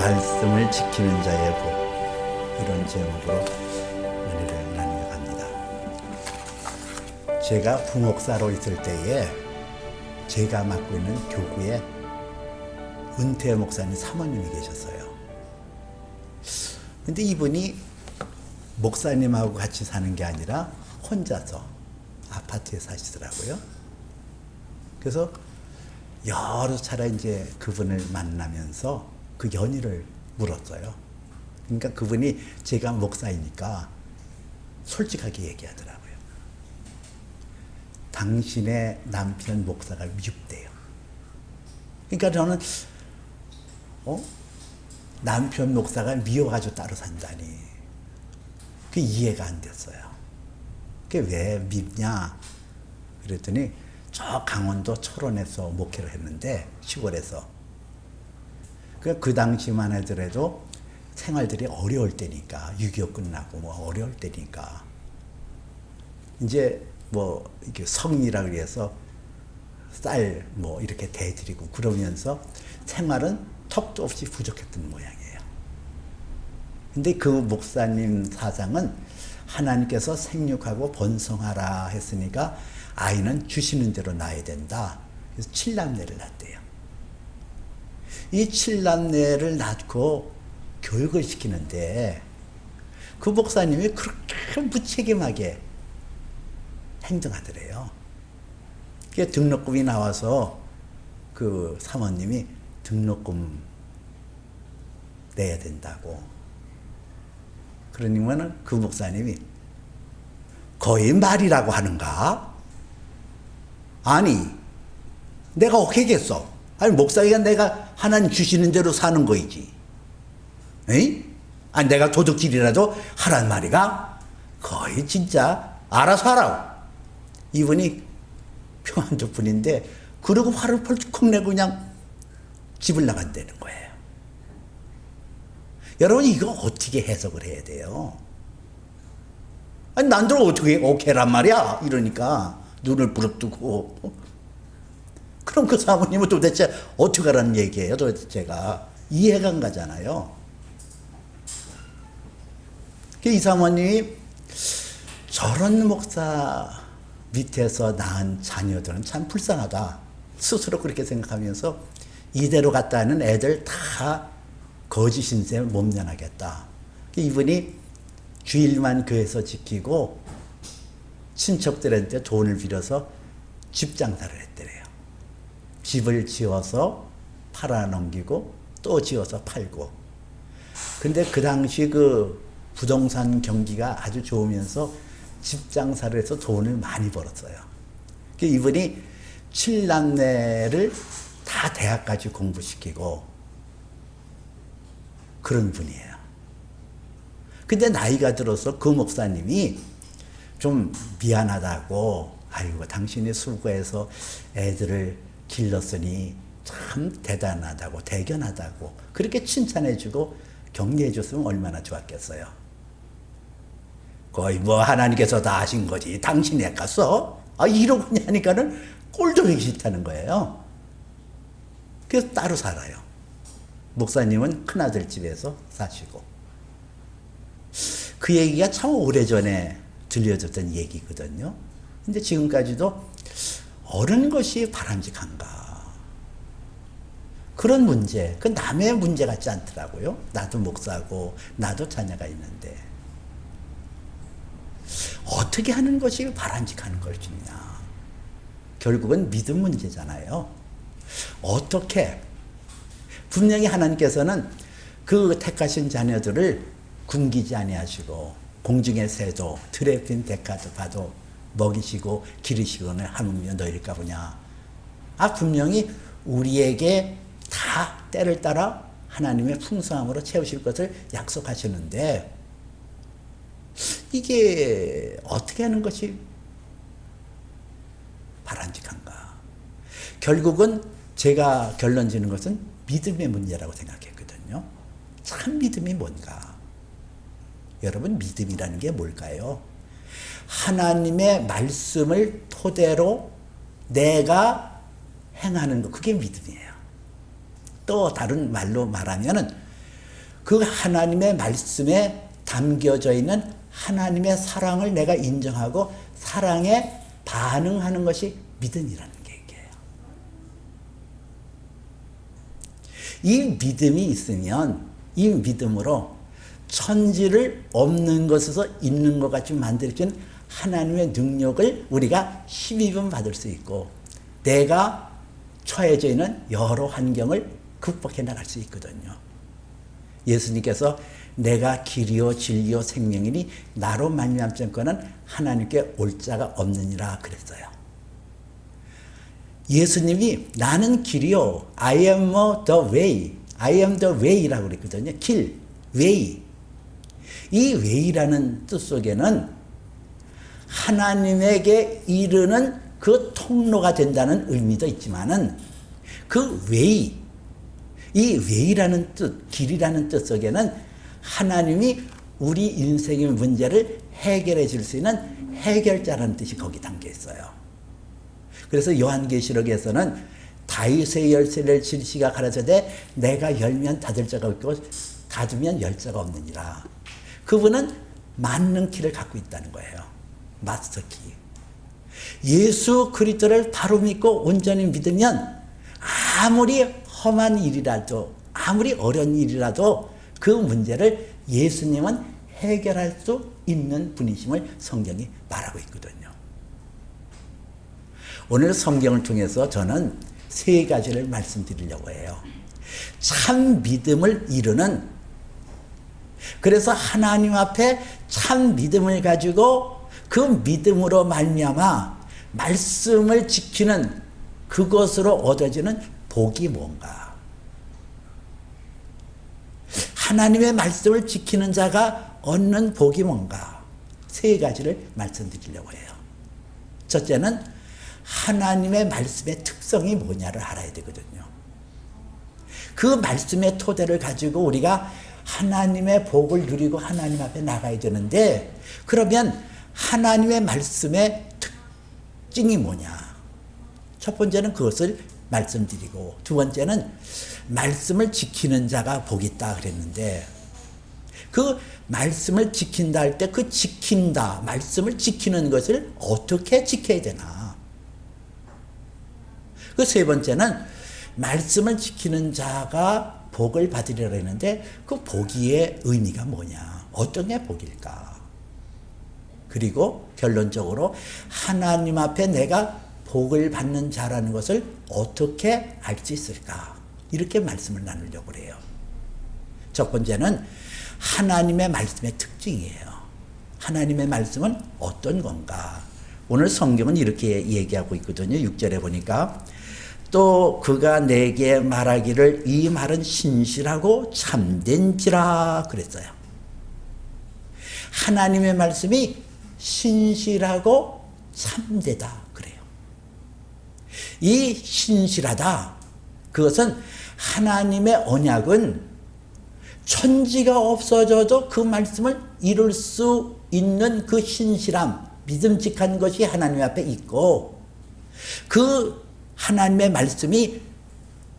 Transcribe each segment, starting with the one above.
말씀을 지키는 자의 복, 이런 제목으로 은혜를 나누어 갑니다. 제가 부목사로 있을 때에 제가 맡고 있는 교구에 은퇴 목사님 사모님이 계셨어요. 근데 이분이 목사님하고 같이 사는 게 아니라 혼자서 아파트에 사시더라고요. 그래서 여러 차례 이제 그분을 만나면서 그 연유를 물었어요. 그러니까 그분이 제가 목사이니까 솔직하게 얘기하더라고요. 당신의 남편 목사가 미흡대요. 그러니까 저는 남편 목사가 미워가지고 따로 산다니 그게 이해가 안 됐어요. 그게 왜 밉냐 그랬더니 저 강원도 철원에서 목회를 했는데 시골에서 그 당시만 하더라도 생활들이 어려울 때니까 6.25 끝나고 뭐 어려울 때니까 이제 뭐 이렇게 성이라 그래서 쌀 뭐 이렇게 대드리고 그러면서 생활은 턱도 없이 부족했던 모양이에요. 근데 그 목사님 사상은 하나님께서 생육하고 번성하라 했으니까 아이는 주시는 대로 낳아야 된다. 그래서 7남매를 낳았대요. 이 7남매를 낳고 교육을 시키는데 그 목사님이 그렇게 무책임하게 행동하더래요. 그게 등록금이 나와서 그 사모님이 등록금 내야 된다고. 그러니까는 그 목사님이 거의 말이라고 하는가? 아니, 내가 어떻게겠어? 아니, 목사가 내가 하나님 주시는 대로 사는 거이지. 에이? 아니, 내가 도둑질이라도 하란 말이가? 거의 진짜 알아서 하라고. 이분이 평안도 분인데, 그러고 화를 펄쩍 내고 그냥 집을 나간다는 거예요. 여러분, 이거 어떻게 해석을 해야 돼요? 아니, 난들 어떻게, 오케이란 말이야? 이러니까, 눈을 부릅뜨고. 그럼 그 사모님은 도대체 어떻게 하라는 얘기예요? 도대체 제가 이해가 안 가잖아요. 이 사모님이 저런 목사 밑에서 낳은 자녀들은 참 불쌍하다. 스스로 그렇게 생각하면서 이대로 갔다 하는 애들 다 거짓 신세에 몸련하겠다. 이분이 주일만 교회에서 지키고 친척들한테 돈을 빌어서 집 장사를 했더래요. 집을 지어서 팔아넘기고 또 지어서 팔고. 근데 그 당시 그 부동산 경기가 아주 좋으면서 집 장사를 해서 돈을 많이 벌었어요. 이분이 7남매를 다 대학까지 공부시키고 그런 분이에요. 근데 나이가 들어서 그 목사님이 좀 미안하다고, 아이고, 당신이 수고해서 애들을 길렀으니 참 대단하다고, 대견하다고, 그렇게 칭찬해주고 격려해줬으면 얼마나 좋았겠어요. 거의 뭐 하나님께서 다 하신 거지, 당신이 했겠어? 이러고 하니까는 꼴도 보기 싫다는 거예요. 그래서 따로 살아요. 목사님은 큰아들 집에서 사시고. 그 얘기가 참 오래전에 들려졌던 얘기거든요. 근데 지금까지도 옳은 것이 바람직한가? 그런 문제, 그 남의 문제 같지 않더라고요. 나도 목사고, 나도 자녀가 있는데. 어떻게 하는 것이 바람직한 것이냐? 결국은 믿음 문제잖아요. 어떻게? 분명히 하나님께서는 그 택하신 자녀들을 굶기지 아니하시고 공중의 새도 들에 핀 데카도 봐도 먹이시고 기르시고는 하물며 너희일까 보냐. 분명히 우리에게 다 때를 따라 하나님의 풍성함으로 채우실 것을 약속하시는데 이게 어떻게 하는 것이 바람직한가? 결국은 제가 결론 지는 것은 믿음의 문제라고 생각했거든요. 참 믿음이 뭔가? 여러분, 믿음이라는 게 뭘까요? 하나님의 말씀을 토대로 내가 행하는 것, 그게 믿음이에요. 또 다른 말로 말하면은 그 하나님의 말씀에 담겨져 있는 하나님의 사랑을 내가 인정하고 사랑에 반응하는 것이 믿음이라는 얘기예요. 이 믿음이 있으면 이 믿음으로 천지를 없는 것에서 있는 것 같이 만들어진 하나님의 능력을 우리가 힘입음 받을 수 있고 내가 처해져 있는 여러 환경을 극복해 나갈 수 있거든요. 예수님께서 내가 길이요 진리요 생명이니 나로 말미암지 않고는 하나님께 올 자가 없느니라 그랬어요. 예수님이 나는 길이요 I am the way I am the way라고 그랬거든요. 길, way. 이 way라는 뜻 속에는 하나님에게 이르는 그 통로가 된다는 의미도 있지만은 그 way, 이 way라는 뜻, 길이라는 뜻 속에는 하나님이 우리 인생의 문제를 해결해 줄 수 있는 해결자라는 뜻이 거기 담겨 있어요. 그래서 요한계시록에서는 다윗의 열쇠를 질시가 가라사대 내가 열면 닫을 자가 없고 닫으면 열 자가 없느니라. 그분은 맞는 키를 갖고 있다는 거예요. 마스터키. 예수 그리스도를 바로 믿고 온전히 믿으면 아무리 험한 일이라도 아무리 어려운 일이라도 그 문제를 예수님은 해결할 수 있는 분이심을 성경이 말하고 있거든요. 오늘 성경을 통해서 저는 세 가지를 말씀드리려고 해요. 참 믿음을 이루는, 그래서 하나님 앞에 참 믿음을 가지고 그 믿음으로 말미암아 말씀을 지키는 그것으로 얻어지는 복이 뭔가. 하나님의 말씀을 지키는 자가 얻는 복이 뭔가. 세 가지를 말씀드리려고 해요. 첫째는 하나님의 말씀의 특성이 뭐냐를 알아야 되거든요. 그 말씀의 토대를 가지고 우리가 하나님의 복을 누리고 하나님 앞에 나가야 되는데, 그러면 하나님의 말씀의 특징이 뭐냐? 첫 번째는 그것을 말씀드리고, 두 번째는 말씀을 지키는 자가 복이 있다 그랬는데, 그 말씀을 지킨다 할 때 그 지킨다, 말씀을 지키는 것을 어떻게 지켜야 되나? 그 세 번째는 말씀을 지키는 자가 복을 받으려고 했는데 그 복의 의미가 뭐냐? 어떤 게 복일까? 그리고 결론적으로 하나님 앞에 내가 복을 받는 자라는 것을 어떻게 알 수 있을까? 이렇게 말씀을 나누려고 해요. 첫 번째는 하나님의 말씀의 특징이에요. 하나님의 말씀은 어떤 건가? 오늘 성경은 이렇게 얘기하고 있거든요. 6절에 보니까 또 그가 내게 말하기를 이 말은 신실하고 참된지라 그랬어요. 하나님의 말씀이 신실하고 참되다 그래요. 이 신실하다, 그것은 하나님의 언약은 천지가 없어져도 그 말씀을 이룰 수 있는 그 신실함, 믿음직한 것이 하나님 앞에 있고, 그 하나님의 말씀이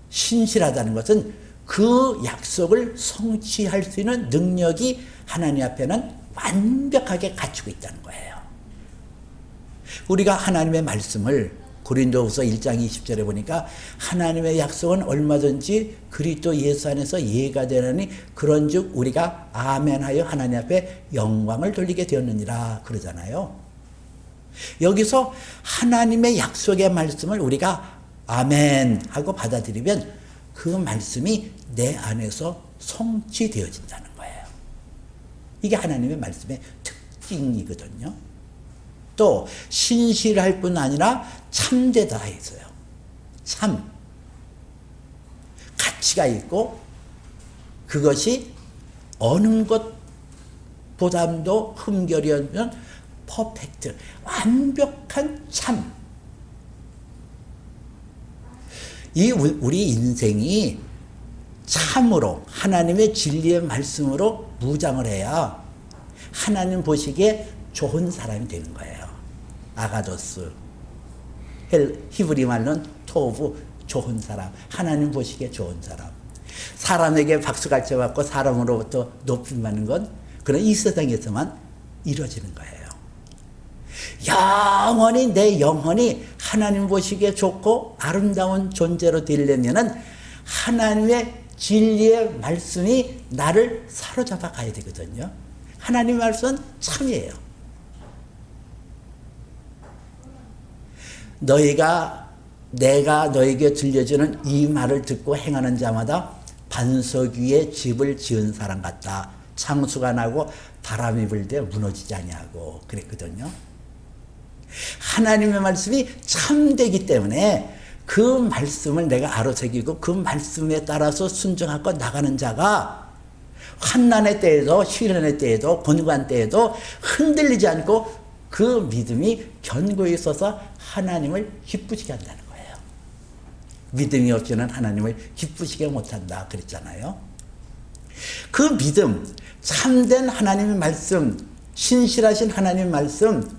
신실하다는 것은 그 약속을 성취할 수 있는 능력이 하나님 앞에는 완벽하게 갖추고 있다는 거예요. 우리가 하나님의 말씀을 고린도후서 1장 20절에 보니까 하나님의 약속은 얼마든지 그리스도 예수 안에서 예가 되느니 그런즉 우리가 아멘하여 하나님 앞에 영광을 돌리게 되었느니라 그러잖아요. 여기서 하나님의 약속의 말씀을 우리가 아멘 하고 받아들이면 그 말씀이 내 안에서 성취되어진다는 거예요. 이게 하나님의 말씀의 특징이거든요. 또 신실할 뿐 아니라 참되다 했어요. 참, 가치가 있고 그것이 어느 것보다도 흠결이 없는 퍼펙트, 완벽한 참. 이 우리 인생이 참으로 하나님의 진리의 말씀으로 무장을 해야 하나님 보시기에 좋은 사람이 되는 거예요. 아가도스, 히브리 말로는 토브, 좋은 사람, 하나님 보시기에 좋은 사람. 사람에게 박수갈채 받고 사람으로부터 높임 받는 건 그런 이 세상에서만 이루어지는 거예요. 영원히 내 영혼이 하나님 보시기에 좋고 아름다운 존재로 되려면은 하나님의 진리의 말씀이 나를 사로잡아 가야 되거든요. 하나님의 말씀은 참이에요. 내가 너에게 들려주는 이 말을 듣고 행하는 자마다 반석 위에 집을 지은 사람 같다. 창수가 나고 바람이 불 때 무너지지 아니하고 그랬거든요. 하나님의 말씀이 참되기 때문에 그 말씀을 내가 알아새기고 그 말씀에 따라서 순종하고 나가는 자가 환난의 때에도 시련의 때에도 곤고한 때에도 흔들리지 않고 그 믿음이 견고히 있어서 하나님을 기쁘시게 한다는 거예요. 믿음이 없이는 하나님을 기쁘시게 못한다 그랬잖아요. 그 믿음, 참된 하나님의 말씀, 신실하신 하나님의 말씀,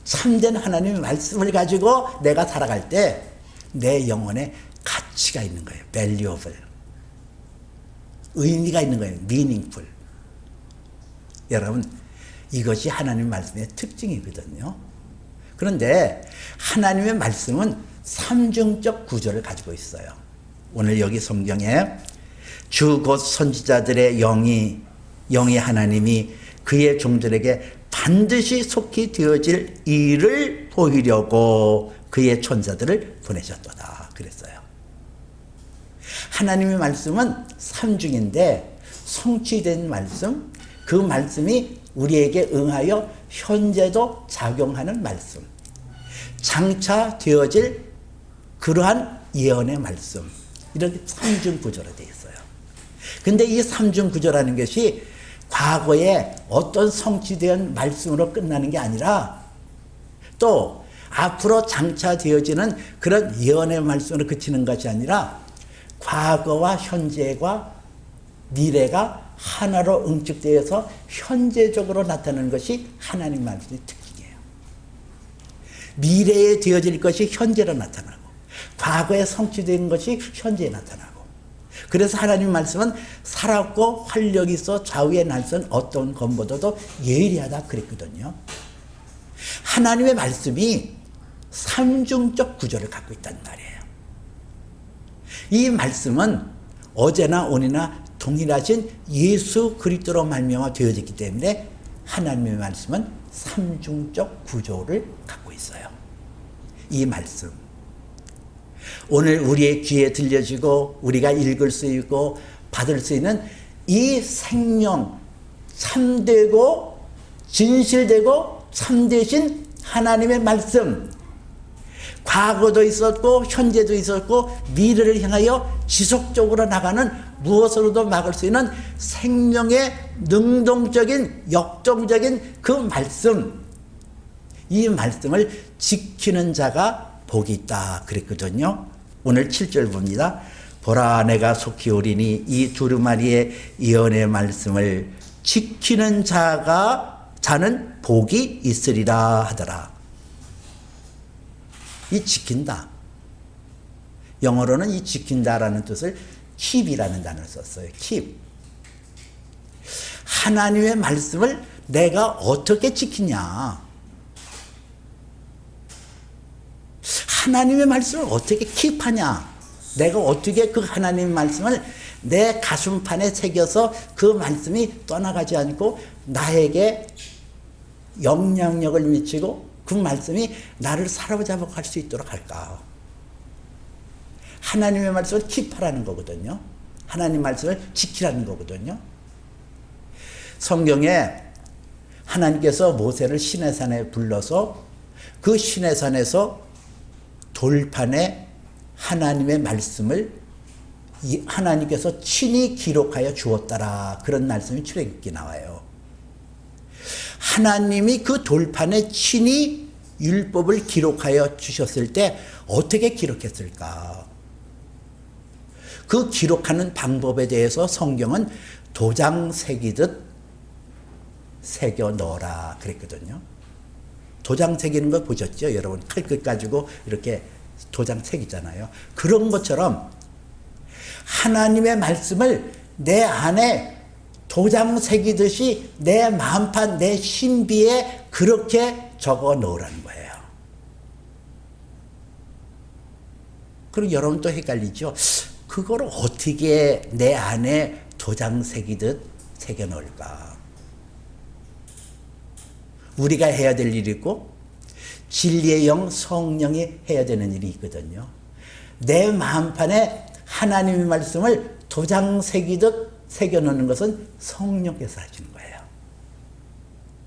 참된 하나님의 말씀을 가지고 내가 살아갈 때 내 영혼에 가치가 있는 거예요. valuable. 의미가 있는 거예요. meaningful. 여러분, 이것이 하나님의 말씀의 특징이거든요. 그런데 하나님의 말씀은 삼중적 구조를 가지고 있어요. 오늘 여기 성경에 주 곧 선지자들의 영이 하나님이 그의 종들에게 반드시 속히 되어질 일을 보이려고 그의 천사들을 보내셨도다 그랬어요. 하나님의 말씀은 삼중인데 성취된 말씀, 그 말씀이 우리에게 응하여 현재도 작용하는 말씀, 장차 되어질 그러한 예언의 말씀, 이렇게 삼중 구조로 되어 있어요. 근데 이 삼중 구조라는 것이 과거에 어떤 성취된 말씀으로 끝나는 게 아니라 또 앞으로 장차 되어지는 그런 예언의 말씀으로 그치는 것이 아니라 과거와 현재와 미래가 하나로 응축되어서 현재적으로 나타나는 것이 하나님 말씀의 특징이에요. 미래에 되어질 것이 현재로 나타나고 과거에 성취된 것이 현재에 나타나고 그래서 하나님 말씀은 살았고 활력이 있어 좌우에 날선 어떤 검보다도 예리하다 그랬거든요. 하나님의 말씀이 삼중적 구조를 갖고 있단 말이에요. 이 말씀은 어제나 오늘나 동일하신 예수 그리스도로 말미암아 되어졌기 때문에 하나님의 말씀은 삼중적 구조를 갖고 있어요. 이 말씀 오늘 우리의 귀에 들려지고 우리가 읽을 수 있고 받을 수 있는 이 생명 참되고 진실되고 참되신 하나님의 말씀 과거도 있었고 현재도 있었고 미래를 향하여 지속적으로 나가는 무엇으로도 막을 수 있는 생명의 능동적인 역동적인 그 말씀 이 말씀을 지키는 자가 복이 있다 그랬거든요. 오늘 7절 봅니다. 보라 내가 속히 오리니 이 두루마리의 예언의 말씀을 지키는 자는 복이 있으리라 하더라. 이 지킨다. 영어로는 이 지킨다라는 뜻을 keep이라는 단어를 썼어요. keep. 하나님의 말씀을 내가 어떻게 지키냐. 하나님의 말씀을 어떻게 keep하냐. 내가 어떻게 그 하나님의 말씀을 내 가슴판에 새겨서 그 말씀이 떠나가지 않고 나에게 영향력을 미치고 그 말씀이 나를 사로잡아 갈 수 있도록 할까. 하나님의 말씀을 keep하라는 거거든요. 하나님 말씀을 지키라는 거거든요. 성경에 하나님께서 모세를 시내산에 불러서 그 시내산에서 돌판에 하나님의 말씀을 하나님께서 친히 기록하여 주었더라. 그런 말씀이 출애굽기에 나와요. 하나님이 그 돌판에 친히 율법을 기록하여 주셨을 때 어떻게 기록했을까? 그 기록하는 방법에 대해서 성경은 도장 새기듯 새겨 넣어라 그랬거든요. 도장 새기는 거 보셨죠? 여러분 칼끝 가지고 이렇게 도장 새기잖아요. 그런 것처럼 하나님의 말씀을 내 안에 도장 새기듯이 내 마음판, 내 신비에 그렇게 적어 놓으라는 거예요. 그럼 여러분 또 헷갈리죠? 그걸 어떻게 내 안에 도장 새기듯 새겨 놓을까? 우리가 해야 될 일이 있고 진리의 영 성령이 해야 되는 일이 있거든요. 내 마음판에 하나님의 말씀을 도장 새기듯 새겨 놓는 것은 성령께서 하시는 거예요.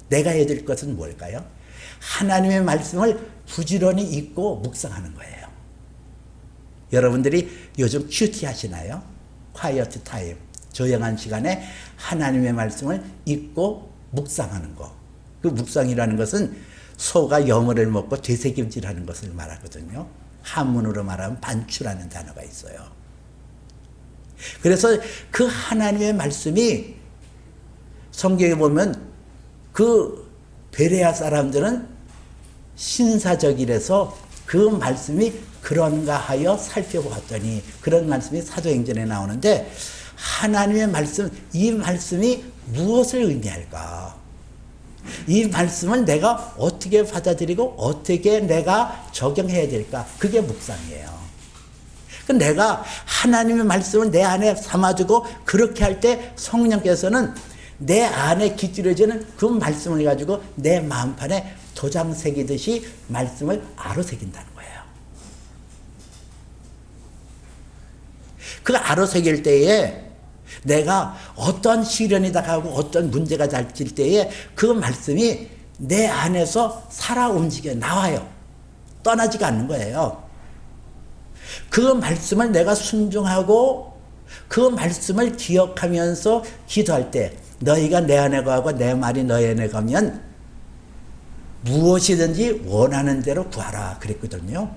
내가 해야 될 것은 뭘까요? 하나님의 말씀을 부지런히 읽고 묵상하는 거예요. 여러분들이 요즘 큐티 하시나요? 콰이어트 타임, 조용한 시간에 하나님의 말씀을 읽고 묵상하는 거. 그 묵상이라는 것은 소가 여물을 먹고 되새김질하는 것을 말하거든요. 한문으로 말하면 반추라는 단어가 있어요. 그래서 그 하나님의 말씀이 성경에 보면 그 베레아 사람들은 신사적이라서 그 말씀이 그런가 하여 살펴보았더니 그런 말씀이 사도행전에 나오는데 하나님의 말씀, 이 말씀이 무엇을 의미할까? 이 말씀을 내가 어떻게 받아들이고 어떻게 내가 적용해야 될까? 그게 묵상이에요. 내가 하나님의 말씀을 내 안에 삼아두고 그렇게 할 때 성령께서는 내 안에 깃들여지는 그 말씀을 가지고 내 마음판에 도장 새기듯이 말씀을 아로 새긴다는 거예요. 그 아로 새길 때에 내가 어떤 시련이 다가오고 어떤 문제가 닥칠 때에 그 말씀이 내 안에서 살아 움직여 나와요. 떠나지가 않는 거예요. 그 말씀을 내가 순종하고 그 말씀을 기억하면서 기도할 때 너희가 내 안에 거하고 내 말이 너희 안에 거면 무엇이든지 원하는 대로 구하라 그랬거든요.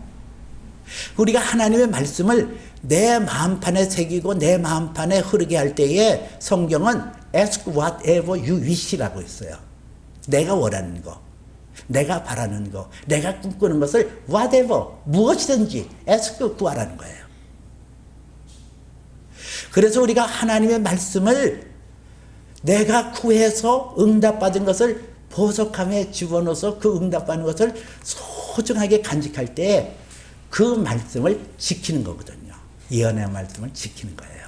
우리가 하나님의 말씀을 내 마음판에 새기고 내 마음판에 흐르게 할 때에 성경은 ask whatever you wish라고 있어요. 내가 원하는 거, 내가 바라는 거, 내가 꿈꾸는 것을 whatever, 무엇이든지 ask 구하라는 거예요. 그래서 우리가 하나님의 말씀을 내가 구해서 응답받은 것을 보석함에 집어넣어서 그 응답받는 것을 소중하게 간직할 때 그 말씀을 지키는 거거든요. 예언의 말씀을 지키는 거예요.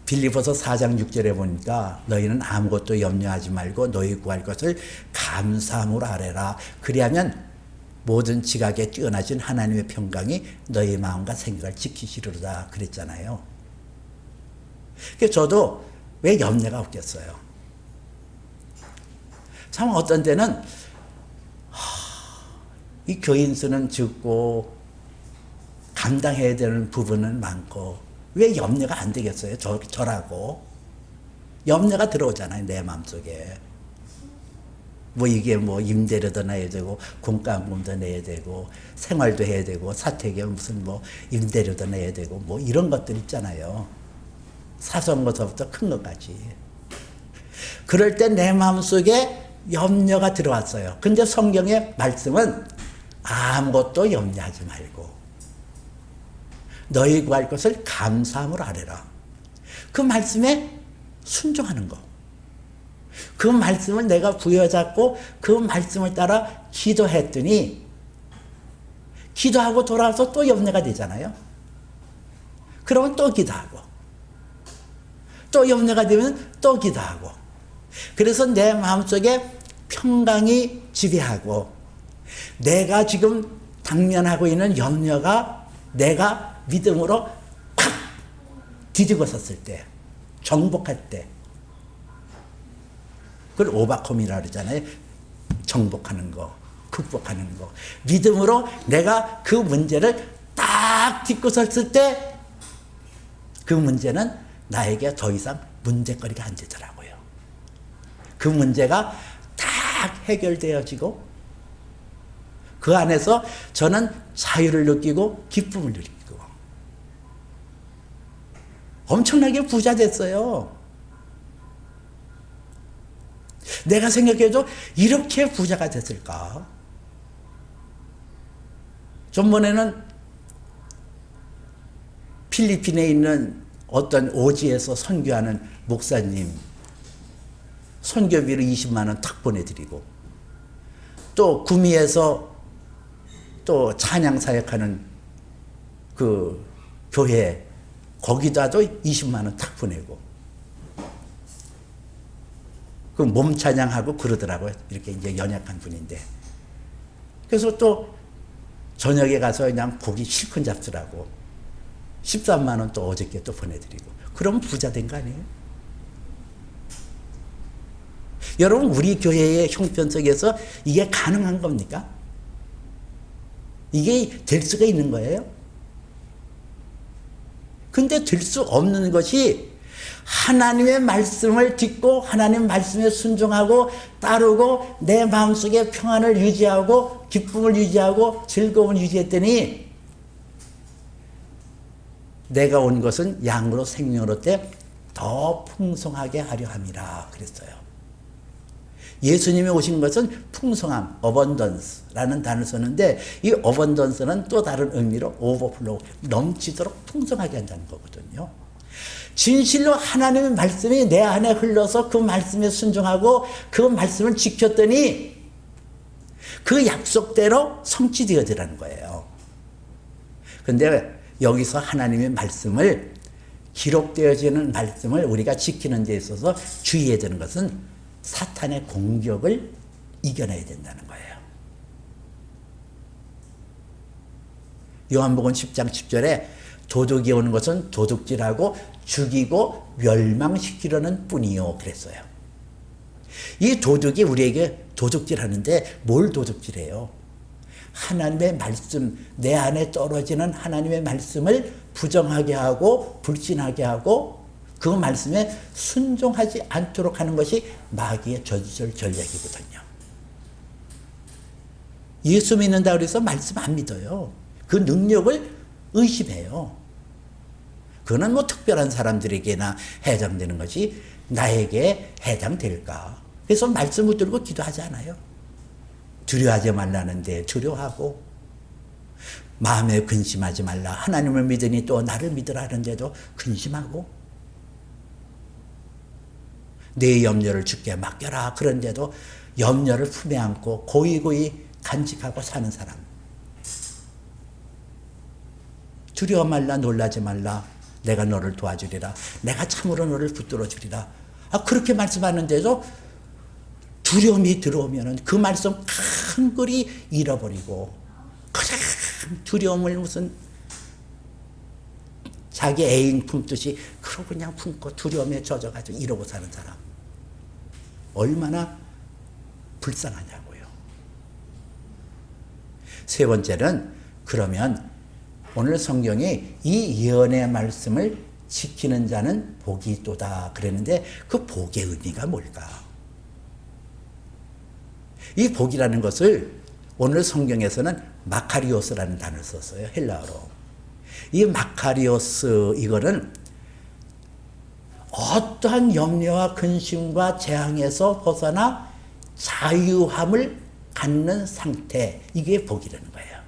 빌립보서 4장 6절에 보니까 너희는 아무것도 염려하지 말고 너희 구할 것을 감사함으로 아뢰라. 그리하면 모든 지각에 뛰어나신 하나님의 평강이 너희 마음과 생각을 지키시리로다 그랬잖아요. 그래서 저도 왜 염려가 없겠어요? 참 어떤 때는 이 교인 수는 적고 감당해야 되는 부분은 많고 왜 염려가 안 되겠어요? 저라고 염려가 들어오잖아요. 내 마음속에 뭐 이게 뭐 임대료도 내야 되고 공과금도 내야 되고 생활도 해야 되고 사택에 무슨 뭐 임대료도 내야 되고 뭐 이런 것들 있잖아요. 사소한 것부터 큰 것까지. 그럴 때 내 마음속에 염려가 들어왔어요. 근데 성경의 말씀은 아무것도 염려하지 말고 너희 구할 것을 감사함으로 아뢰라. 그 말씀에 순종하는 거. 그 말씀을 내가 부여잡고 그 말씀을 따라 기도했더니 기도하고 돌아와서 또 염려가 되잖아요. 그러면 또 기도하고 또 염려가 되면 또 기도하고 그래서 내 마음속에 평강이 지배하고 내가 지금 당면하고 있는 염려가 내가 믿음으로 팍 뒤집어 섰을 때 정복할 때 그걸 오바컴이라고 그러잖아요. 정복하는 거, 극복하는 거. 믿음으로 내가 그 문제를 딱 딛고 섰을 때 그 문제는 나에게 더 이상 문제거리가 안 되더라고요. 그 문제가 딱 해결되어지고 그 안에서 저는 자유를 느끼고 기쁨을 느끼고 엄청나게 부자 됐어요. 내가 생각해도 이렇게 부자가 됐을까? 전번에는 필리핀에 있는 어떤 오지에서 선교하는 목사님 선교비로 20만 원 탁 보내드리고, 또 구미에서 또 찬양 사역하는 그 교회 거기다도 20만 원 탁 보내고, 그 몸 찬양하고 그러더라고요. 이렇게 이제 연약한 분인데. 그래서 또 저녁에 가서 그냥 고기 실컷 잡수라고 13만 원 또 어저께 또 보내드리고. 그러면 부자 된 거 아니에요? 여러분, 우리 교회의 형편 속에서 이게 가능한 겁니까? 이게 될 수가 있는 거예요? 근데 될 수 없는 것이 하나님의 말씀을 듣고 하나님 말씀에 순종하고 따르고 내 마음속에 평안을 유지하고 기쁨을 유지하고 즐거움을 유지했더니 내가 온 것은 양으로 생명으로 때 더 풍성하게 하려 함이라 그랬어요. 예수님이 오신 것은 풍성함, 어번던스라는 단어를 썼는데, 이 어번던스는 또 다른 의미로 오버플로우, 넘치도록 풍성하게 한다는 거거든요. 진실로 하나님의 말씀이 내 안에 흘러서 그 말씀에 순종하고 그 말씀을 지켰더니 그 약속대로 성취되어지라는 거예요. 근데 여기서 하나님의 말씀을, 기록되어지는 말씀을 우리가 지키는 데 있어서 주의해야 되는 것은 사탄의 공격을 이겨내야 된다는 거예요. 요한복음 10장 10절에 도둑이 오는 것은 도둑질하고 죽이고 멸망시키려는 뿐이요 그랬어요. 이 도둑이 우리에게 도둑질하는데 뭘 도둑질해요? 하나님의 말씀, 내 안에 떨어지는 하나님의 말씀을 부정하게 하고 불신하게 하고 그 말씀에 순종하지 않도록 하는 것이 마귀의 전술 전략이거든요. 예수 믿는다고 해서 말씀 안 믿어요. 그 능력을 의심해요. 그거는 뭐 특별한 사람들에게나 해당되는 것이 나에게 해당될까? 그래서 말씀 붙들고 기도하지 않아요. 두려워하지 말라는데 두려워하고, 마음에 근심하지 말라, 하나님을 믿으니 또 나를 믿으라 하는데도 근심하고, 내 염려를 주께 맡겨라 그런데도 염려를 품에 안고 고이고이 간직하고 사는 사람. 두려워 말라, 놀라지 말라, 내가 너를 도와주리라, 내가 참으로 너를 붙들어 주리라. 그렇게 말씀하는데도 두려움이 들어오면은 그 말씀 큰 글이 잃어버리고, 그냥 두려움을 무슨 자기 애인 품듯이 그러고 그냥 품고 두려움에 젖어가지고 이러고 사는 사람 얼마나 불쌍하냐고요. 세 번째는, 그러면 오늘 성경이 이 예언의 말씀을 지키는 자는 복이 있도다 그랬는데 그 복의 의미가 뭘까? 이 복이라는 것을 오늘 성경에서는 마카리오스라는 단어를 썼어요. 헬라어로. 이 마카리오스, 이거는 어떠한 염려와 근심과 재앙에서 벗어나 자유함을 갖는 상태, 이게 복이라는 거예요.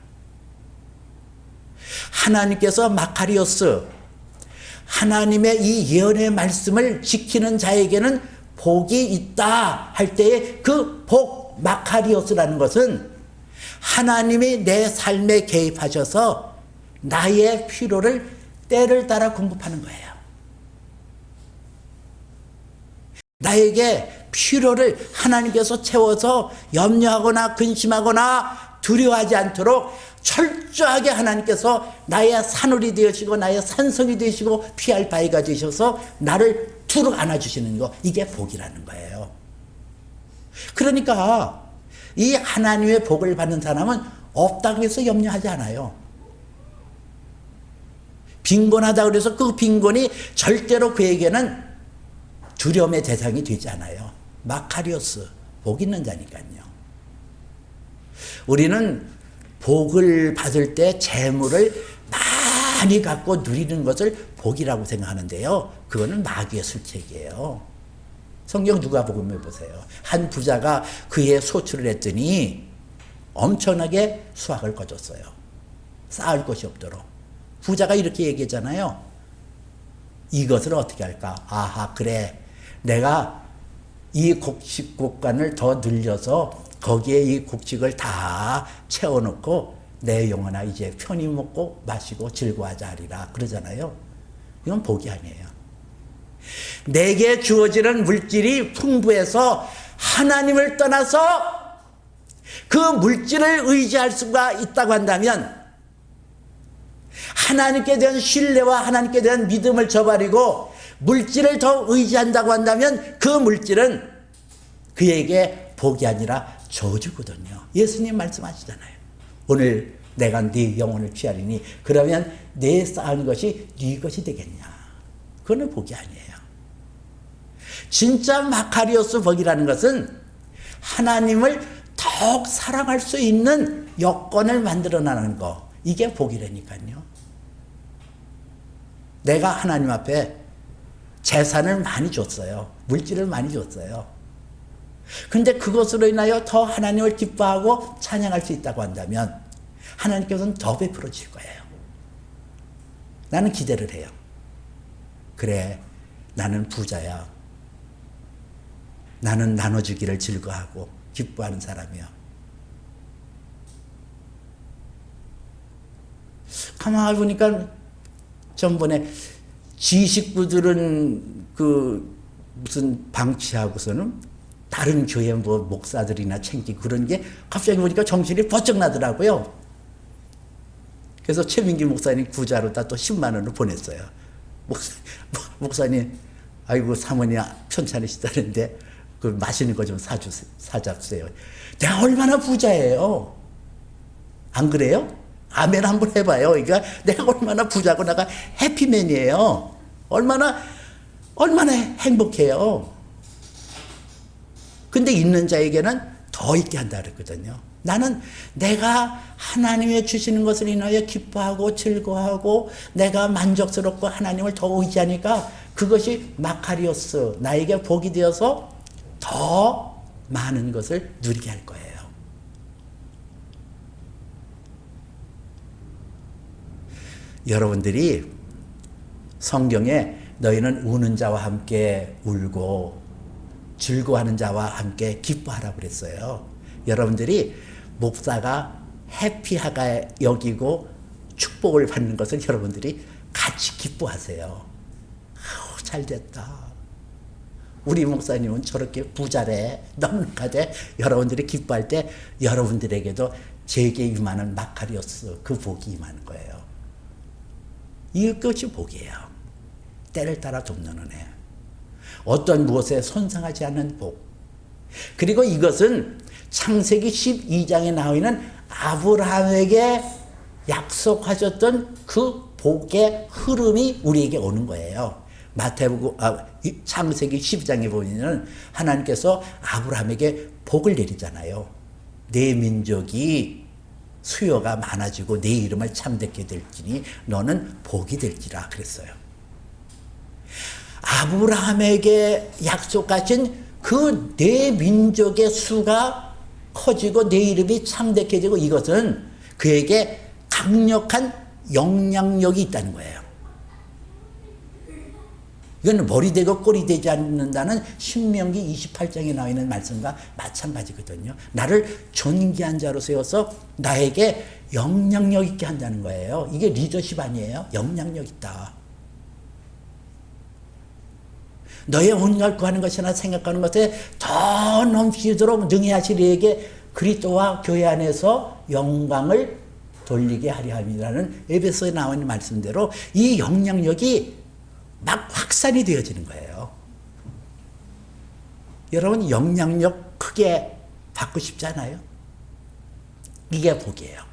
하나님께서 마카리오스, 하나님의 이 예언의 말씀을 지키는 자에게는 복이 있다 할 때에 그 복, 마카리오스라는 것은 하나님이 내 삶에 개입하셔서 나의 필요를 때를 따라 공급하는 거예요. 나에게 필요를 하나님께서 채워서 염려하거나 근심하거나 두려워하지 않도록 철저하게 하나님께서 나의 산울이 되시고 나의 산성이 되시고 피할 바위가 되셔서 나를 툭 안아주시는 거, 이게 복이라는 거예요. 그러니까 이 하나님의 복을 받는 사람은 없다고 해서 염려하지 않아요. 빈곤하다고 해서 그 빈곤이 절대로 그에게는 두려움의 대상이 되지 않아요. 마카리오스, 복 있는 자니까요. 우리는 복을 받을 때 재물을 많이 갖고 누리는 것을 복이라고 생각하는데요. 그거는 마귀의 술책이에요. 성경 누가복음을 보세요. 한 부자가 그의 소출을 했더니 엄청나게 수확을 거뒀어요. 쌓을 곳이 없도록. 부자가 이렇게 얘기했잖아요. 이것을 어떻게 할까? 아하, 그래. 내가 이 곡식국간을 더 늘려서 거기에 이 곡식을 다 채워놓고 내 영혼아 이제 편히 먹고 마시고 즐거워하자 하리라 그러잖아요. 이건 복이 아니에요. 내게 주어지는 물질이 풍부해서 하나님을 떠나서 그 물질을 의지할 수가 있다고 한다면, 하나님께 대한 신뢰와 하나님께 대한 믿음을 저버리고 물질을 더 의지한다고 한다면 그 물질은 그에게 복이 아니라 저주거든요. 예수님 말씀하시잖아요. 오늘 내가 네 영혼을 취하리니 그러면 내 쌓은 것이 네 것이 되겠냐. 그거는 복이 아니에요. 진짜 마카리오스 복이라는 것은 하나님을 더욱 사랑할 수 있는 여건을 만들어내는 거, 이게 복이라니까요. 내가 하나님 앞에 재산을 많이 줬어요. 물질을 많이 줬어요. 근데 그것으로 인하여 더 하나님을 기뻐하고 찬양할 수 있다고 한다면 하나님께서는 더 베풀어 줄 거예요. 나는 기대를 해요. 그래, 나는 부자야. 나는 나눠주기를 즐거워하고 기뻐하는 사람이야. 가만히 보니까 전번에 지식구들은 그 무슨 방치하고서는 다른 교회 뭐 목사들이나 챙기고 그런 게 갑자기 보니까 정신이 번쩍 나더라고요. 그래서 최민기 목사님 구자로다 또 10만 원을 보냈어요. 목사님, 아이고 사모님 편찮으시다는데 그 맛있는 거 좀 사잡세요. 내가 얼마나 부자예요. 안 그래요? 아멘 한번 해봐요. 그러니까 내가 얼마나 부자고 내가 해피맨이에요. 얼마나 행복해요. 근데 있는 자에게는 더 있게 한다 그랬거든요. 나는 내가 하나님의 주시는 것을 인하여 기뻐하고 즐거워하고 내가 만족스럽고 하나님을 더 의지하니까 그것이 마카리오스, 나에게 복이 되어서 더 많은 것을 누리게 할 거예요. 여러분들이 성경에 너희는 우는 자와 함께 울고 즐거워하는 자와 함께 기뻐하라고 그랬어요. 여러분들이 목사가 해피하게 여기고 축복을 받는 것을 여러분들이 같이 기뻐하세요. 아우, 잘됐다. 우리 목사님은 저렇게 부자래, 넉넉하대. 여러분들이 기뻐할 때 여러분들에게도 제게 임하는 마카리오스, 그 복이 임하는 거예요. 이것이 복이에요. 때를 따라 돕는 은혜. 어떤 무엇에 손상하지 않는 복. 그리고 이것은 창세기 12장에 나와 있는 아브라함에게 약속하셨던 그 복의 흐름이 우리에게 오는 거예요. 창세기 12장에 보면 하나님께서 아브라함에게 복을 내리잖아요. 내 민족이 수요가 많아지고 내 이름을 참되게 될지니 너는 복이 될지라 그랬어요. 아브라함에게 약속하신 그 내 민족의 수가 커지고 내 이름이 참되게 되고, 이것은 그에게 강력한 영향력이 있다는 거예요. 이건 머리 되고 꼬리 되지 않는다는 신명기 28장에 나와 있는 말씀과 마찬가지거든요. 나를 존귀한 자로 세워서 나에게 영향력 있게 한다는 거예요. 이게 리더십 아니에요? 영향력 있다. 너의 온갖 구하는 것이나 생각하는 것에 더 넘치도록 능히 하실 이에게 그리스도와 교회 안에서 영광을 돌리게 하려 함이라는 에베소에 나와 있는 말씀대로 이 영향력이 막 확산이 되어지는 거예요. 여러분, 영향력 크게 받고 싶지 않아요? 이게 복이에요.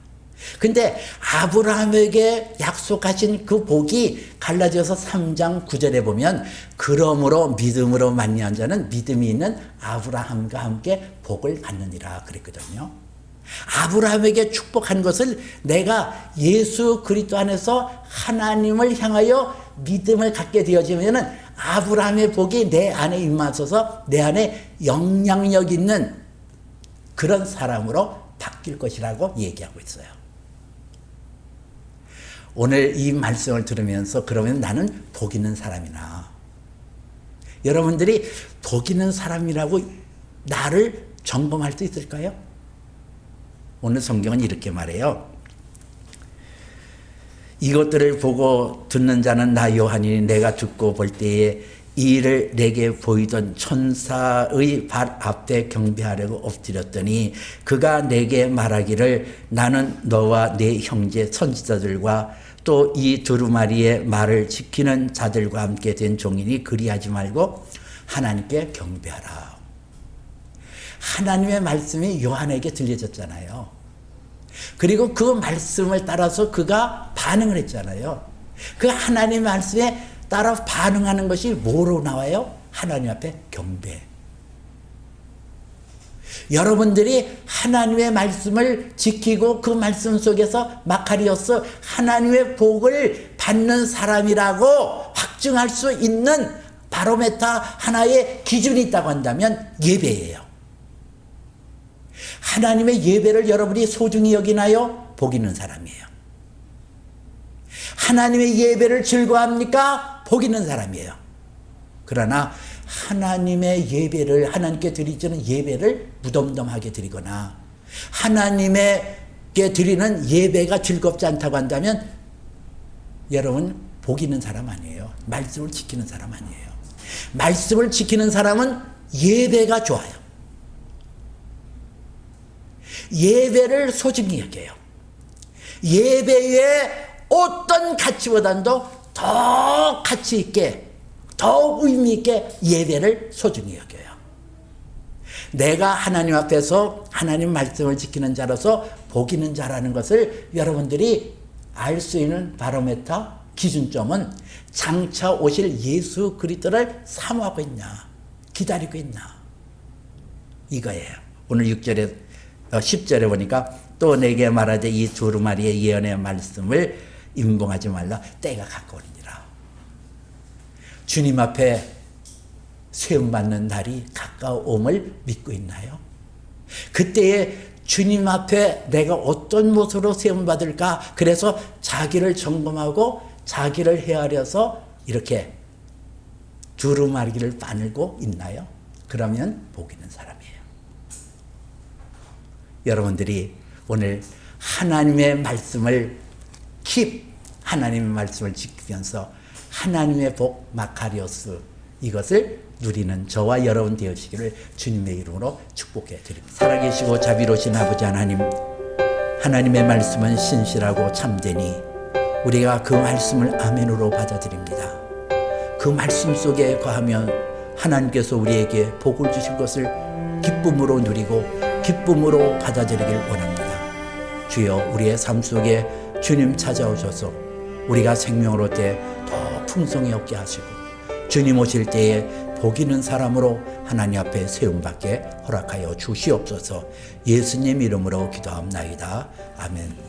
근데 아브라함에게 약속하신 그 복이 갈라디아서 3장 9절에 보면 그러므로 믿음으로 만난 자는 믿음이 있는 아브라함과 함께 복을 받느니라 그랬거든요. 아브라함에게 축복한 것을 내가 예수 그리스도 안에서 하나님을 향하여 믿음을 갖게 되어지면 아브라함의 복이 내 안에 임하셔서 내 안에 영향력 있는 그런 사람으로 바뀔 것이라고 얘기하고 있어요. 오늘 이 말씀을 들으면서 그러면 나는 복 있는 사람이나, 여러분들이 복 있는 사람이라고 나를 점검할 수 있을까요? 오늘 성경은 이렇게 말해요. 이것들을 보고 듣는 자는 나 요한이니 내가 듣고 볼 때에 이 일을 내게 보이던 천사의 발 앞에 경배하려고 엎드렸더니 그가 내게 말하기를 나는 너와 네 형제 선지자들과 또 이 두루마리의 말을 지키는 자들과 함께 된 종이니 그리하지 말고 하나님께 경배하라. 하나님의 말씀이 요한에게 들려졌잖아요. 그리고 그 말씀을 따라서 그가 반응을 했잖아요. 그 하나님의 말씀에 따라 반응하는 것이 뭐로 나와요? 하나님 앞에 경배. 여러분들이 하나님의 말씀을 지키고 그 말씀 속에서 마카리오스 하나님의 복을 받는 사람이라고 확증할 수 있는 바로메타 하나의 기준이 있다고 한다면 예배예요. 하나님의 예배를 여러분이 소중히 여기나요? 복 있는 사람이에요. 하나님의 예배를 즐거워합니까? 복 있는 사람이에요. 그러나 하나님의 예배를 하나님께 드리는 예배를 무덤덤하게 드리거나 하나님께 드리는 예배가 즐겁지 않다고 한다면 여러분 복 있는 사람 아니에요. 말씀을 지키는 사람 아니에요. 말씀을 지키는 사람은 예배가 좋아요. 예배를 소중히 여겨요. 예배의 어떤 가치보다도 더 가치 있게, 더 의미 있게 예배를 소중히 여겨요. 내가 하나님 앞에서 하나님 말씀을 지키는 자로서 복 있는 자라는 것을 여러분들이 알 수 있는 바로메터 기준점은 장차 오실 예수 그리스도를 사모하고 있나, 기다리고 있나, 이거예요. 오늘 6절에 10절에 보니까 또 내게 말하되 이 두루마리의 예언의 말씀을 임봉하지 말라. 때가 가까우니라. 주님 앞에 세움받는 날이 가까움을 믿고 있나요? 그때에 주님 앞에 내가 어떤 모습으로 세움받을까? 그래서 자기를 점검하고 자기를 헤아려서 이렇게 두루마리를 빠늘고 있나요? 그러면 복 있는 사람이에요. 여러분들이 오늘 하나님의 말씀을 하나님의 말씀을 지키면서 하나님의 복 마카리오스 이것을 누리는 저와 여러분 되시기를 주님의 이름으로 축복해 드립니다. 살아계시고 자비로우신 아버지 하나님, 하나님의 말씀은 신실하고 참되니 우리가 그 말씀을 아멘으로 받아들입니다. 그 말씀 속에 거하면 하나님께서 우리에게 복을 주실 것을 기쁨으로 누리고 기쁨으로 받아들이길 원합니다. 주여, 우리의 삶 속에 주님 찾아오셔서 우리가 생명을 얻되 더 풍성히 얻게 하시고 주님 오실 때에 복 있는 사람으로 하나님 앞에 세움받게 허락하여 주시옵소서. 예수님 이름으로 기도합나이다. 아멘.